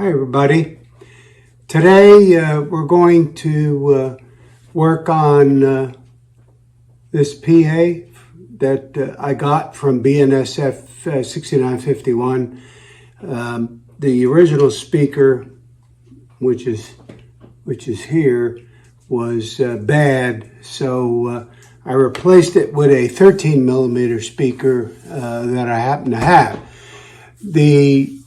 Hi everybody. Today we're going to work on this PA that I got from BNSF 6951. The original speaker, which is here, was bad, so I replaced it with a 13 millimeter speaker that I happen to have. The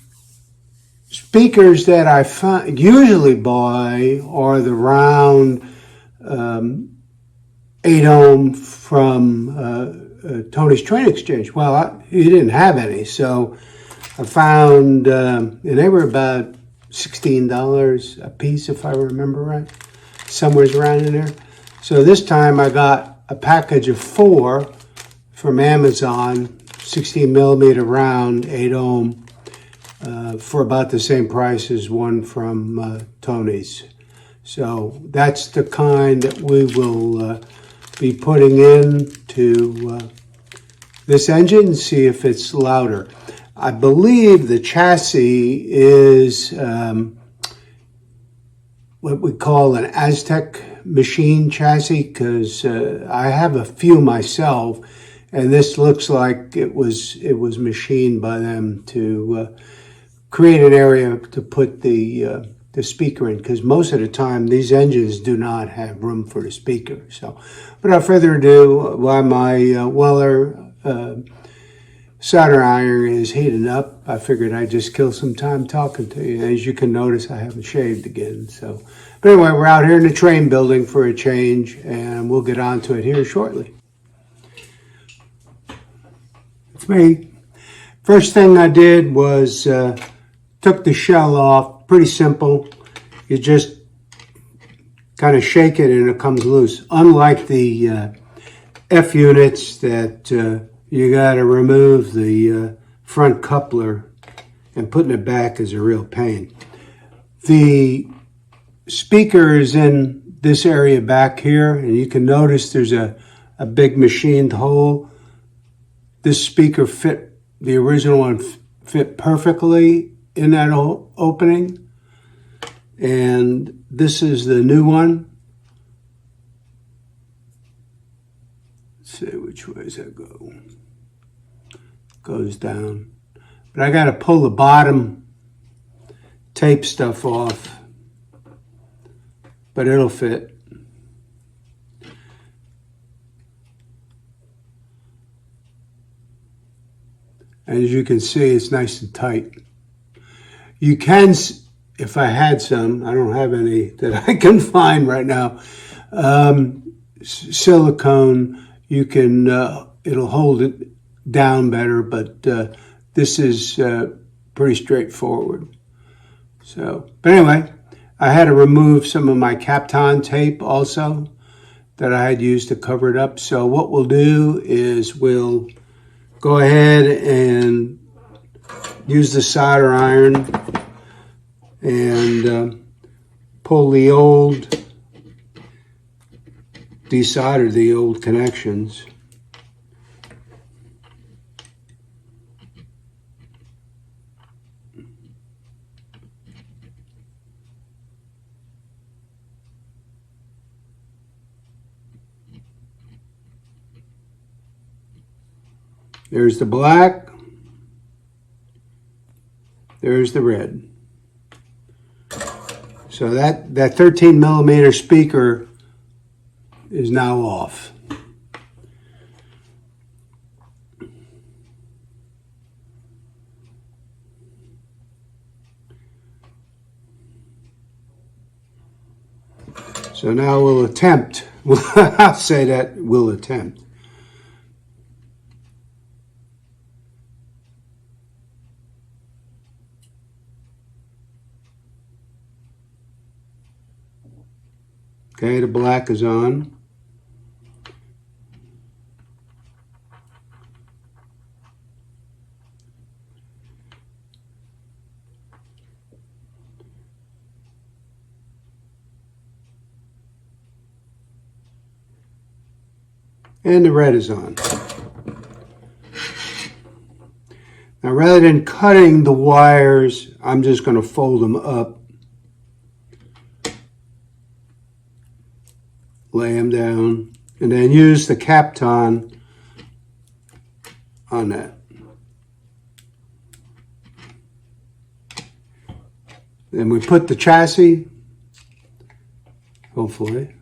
speakers that I usually buy are the round 8 ohm from Tony's Train Exchange. Well, he didn't have any, so I found, and they were about $16 a piece, if I remember right, somewhere around in there. So this time I got a package of 4 from Amazon, 16 millimeter round, 8 ohm, for about the same price as one from Tony's. So that's the kind that we will be putting into this engine and see if it's louder. I believe the chassis is what we call an Aztec machine chassis, because I have a few myself, and this looks like it was machined by them to create an area to put the speaker in, because most of the time these engines do not have room for the speaker. So without further ado, while my Weller solder iron is heating up, I figured I'd just kill some time talking to you. As you can notice, I haven't shaved again. So, but anyway, we're out here in the train building for a change, and we'll get on to it here shortly. It's me. First thing I did was took the shell off. Pretty simple. You just kind of shake it and it comes loose. Unlike the F units that you got to remove the front coupler, and putting it back is a real pain. The speaker is in this area back here, and you can notice there's a big machined hole. This speaker fit, the original one fit perfectly in that opening, and this is the new one. Let's see which way does that go. Goes down, but I got to pull the bottom tape stuff off, but it'll fit. And as you can see, it's nice and tight. You can, if I had some, I don't have any that I can find right now, silicone, you can, it'll hold it down better, but this is pretty straightforward. So, but anyway, I had to remove some of my Kapton tape also that I had used to cover it up. So what we'll do is we'll go ahead and use the solder iron and pull the old, desolder the old connections. There's the black, there's the red. So that 13 millimeter speaker is now off. So now we'll attempt, I'll say that we'll attempt. Okay, the black is on. And the red is on. Now, rather than cutting the wires, I'm just going to fold them up, lay them down, and then use the Kapton on that. Then we put the chassis, hopefully,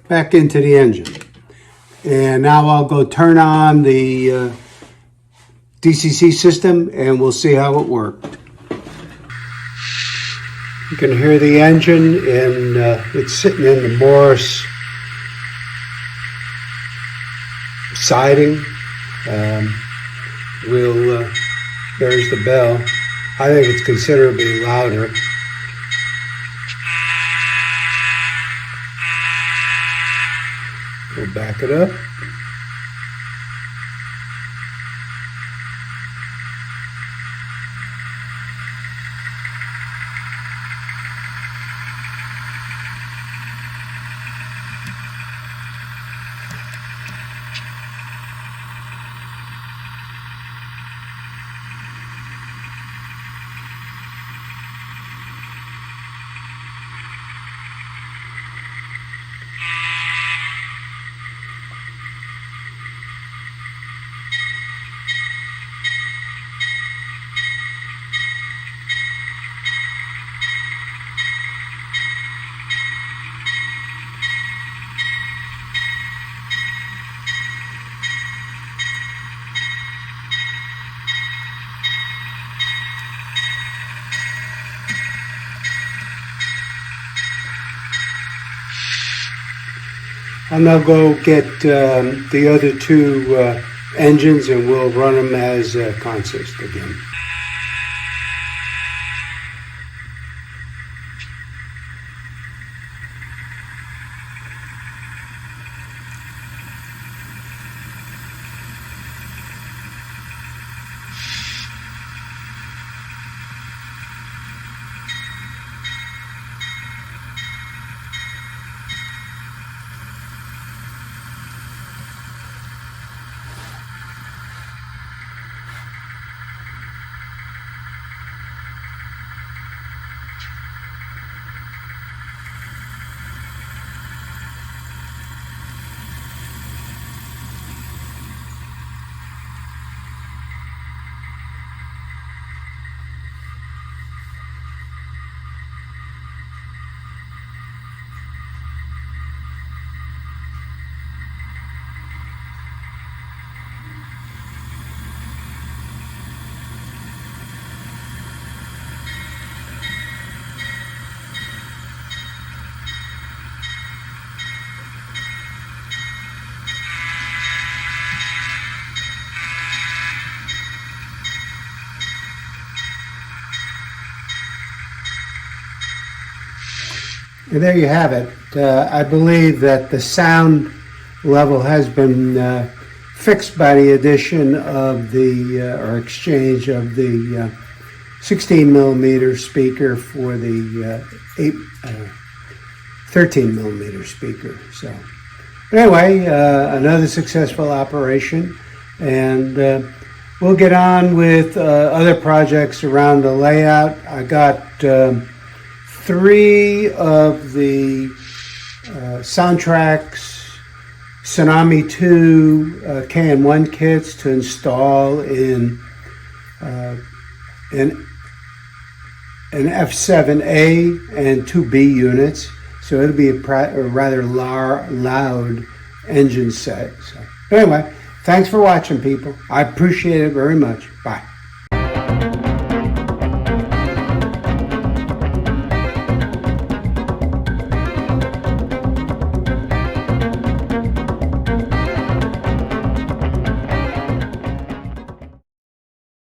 back into the engine. And now I'll go turn on the DCC system and we'll see how it worked. You can hear the engine, and it's sitting in the Morris siding. There's the bell. I think it's considerably louder. We'll back it up. I'll now go get the other two engines and we'll run them as consist again. And there you have it. I believe that the sound level has been fixed by the addition of the, or exchange of the 16 millimeter speaker for the 13 millimeter speaker. So anyway, another successful operation, and we'll get on with other projects around the layout. I got 3 of the Soundtrax Tsunami 2 KN1 kits to install in an F7A and 2B units. So it'll be a rather loud engine set. So anyway, thanks for watching, people. I appreciate it very much. Bye.